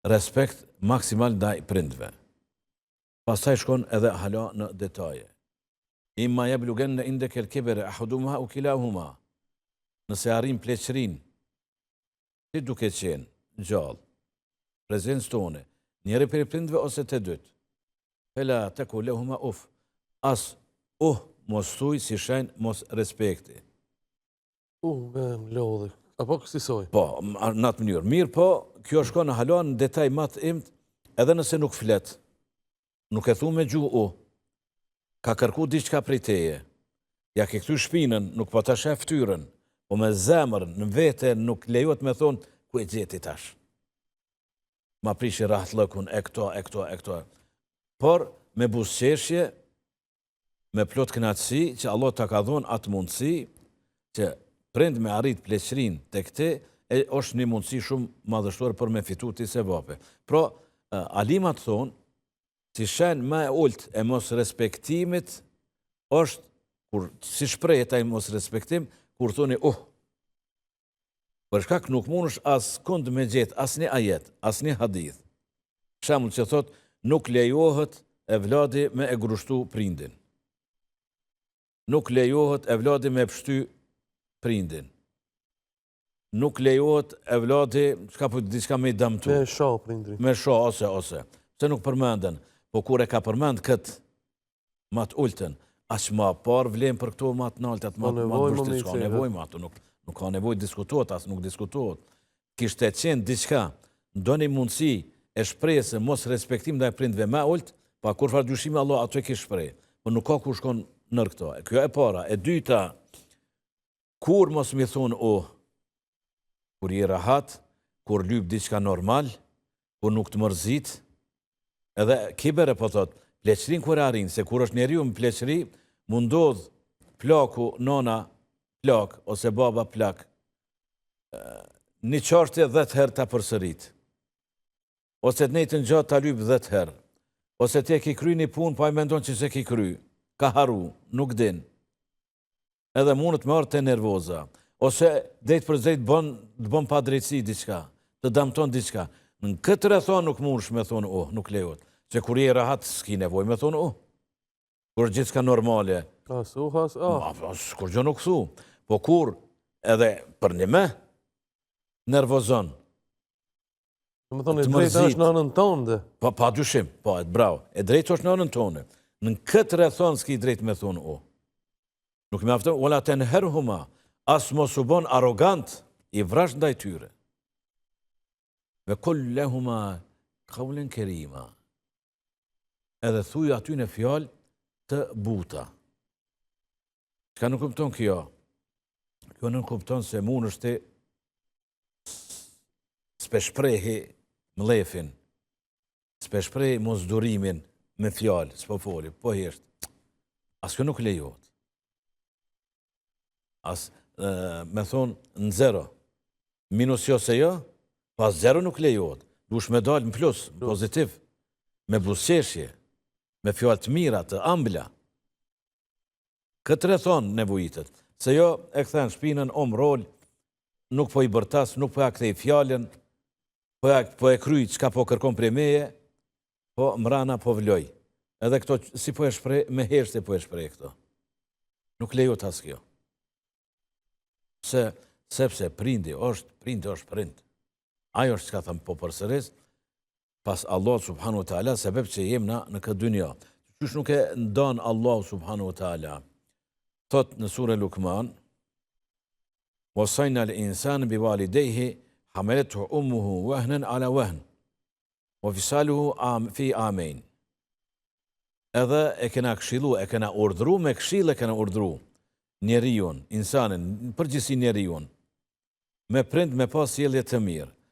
respekt maksimal ndaj prindve. Pastaj shkon edhe hala në detaje. Imma yablughanna indaka al-kibra ahaduhuma aw kilahuma. Nëse arrin pleqërinë, ti duke qenë gjallë, prezencë tone, njëri prej prindve ose të dytë, fela taqul lahuma uf, as mos thuj si shenjë mos respekti. Me lodhi. Apo kësisoj? Po, në atë mënyrë. Mirë po, kjo shkon në halon në detaj matë imt, edhe nëse nuk flet, nuk e thu me gjuhë ka kërku diçka prej teje, ja ke këtu shpinën, nuk po ta shef ftyrën, po me zemër, në vete, nuk lejot me thonë, ku e gjeti tash. Ma prishi rahat lëkun, e këto. Por, me busqeshje, me plot kënaqësi, që Allah ta ka dhonë atë mundësi, që prind me arrit pleqërin të këte, është një mundësi shumë madhështore për me fitu të i sevape. Pro, alimat thonë, si shenë ma e ullët e mos respektimit, është, si shprejt e mos respektim, kur thoni, për shkak nuk mund është as kund me gjetë, as një ajet, as një hadith. Shemull që thot, nuk lejohet e vladi me e grushtu prindin. Nuk lejohet e vladi me pështy prindin. Nuk lejohet e vladi, diçka me i damtu. Me sha prindrin. Me sha, ose. Se nuk përmenden. Po kur e ka përmend këtë matë ullëtën, as ma par vlem për këto matë naltët, matë vështit, s'ka nevoj matë, nuk ka nevoj diskutuot, as nuk diskutuot. Kishte qenë diçka, do një mundësi e shprejse mos respektim dhe e prindve me ullët, pa kur farë dyshime Allah ato e kishë shprej. Po nuk ka ku shkon nër këto. Kjo e para. E dyta, kur mos mi thonë kur je rahat, kur lyp diçka normal, kur nuk të mërzit, edhe kibere po thot, pleqërin kur arin, se kur është njeriu më pleqëri, mundodh plaku, nona plak, ose baba plak, një qashtje 10 herë ta përsërit, ose të nejtë në gjatë ta lyp 10 herë, ose të ki kry një pun, pa i mendon që se ki kry, ka haru, nuk din, edhe mundët me artë të nervoza, ose dhejtë për dhejtë të bon pa drejtësi diçka, të damton diçka. Në këtë rrethon nuk mundsh me thonë, nuk lejot. Se kur je rahat, s'ki nevoj me thonë, kur gjithë ka normale. Kur gjë nuk thu. Po kur edhe për një me, nervozon. Me thonë, e drejtë është në anën tonë. Pa dyshim, bravo. E drejtë është në anën tonë. Në këtë rrethon s'ki drejtë me thonë, Nuk me aftën, ola të nëherhuma, as mos u bon arogant, i vrash ndaj tyre. Ve kullehuma qawlan kerima. Edhe thuj aty në fjalë të buta. Çka nuk kupton kjo? Kjo nuk kupton se mund është s'peshprehi mlefin, s'peshprehi mos durimin me fjalë, s'po foli, po hesht. As kjo nuk lejohet. As me thonë në zero, minus jo se jo, pas zero nuk lejohet. Dush me dalë në plus, pozitiv, me busqeshje, me fjallë të mira, të ambla. Këtë rrethon nevojitet. Se jo e këthen shpinën, rol, nuk po i bërtas, nuk po ja kthej fjallën, po e kryj qka po kërkom prej meje, po mrana po vloj. Edhe këto, si po e shprej, me heshte po e shprej këto. Nuk lejohet as kjo. Sepse prindi është prind. Ajo është që ka thëmë po përsëris, pas Allah subhanu wa ta'ala, sebeb që jem në këtë dynja. Qysh nuk e ndanë Allah subhanu wa ta'ala. Thot në sure Lukman, wasajna l'insan bi walidejhi, hamelethu ummuhu wahnen ala wahn, wa fisaluhu fi amein. Edhe e kena këshilu, e kena urdhru, me këshil e kena urdhru njeriun, insanin, përgjithsi njeriun, me prind me pas sjellje të mirë.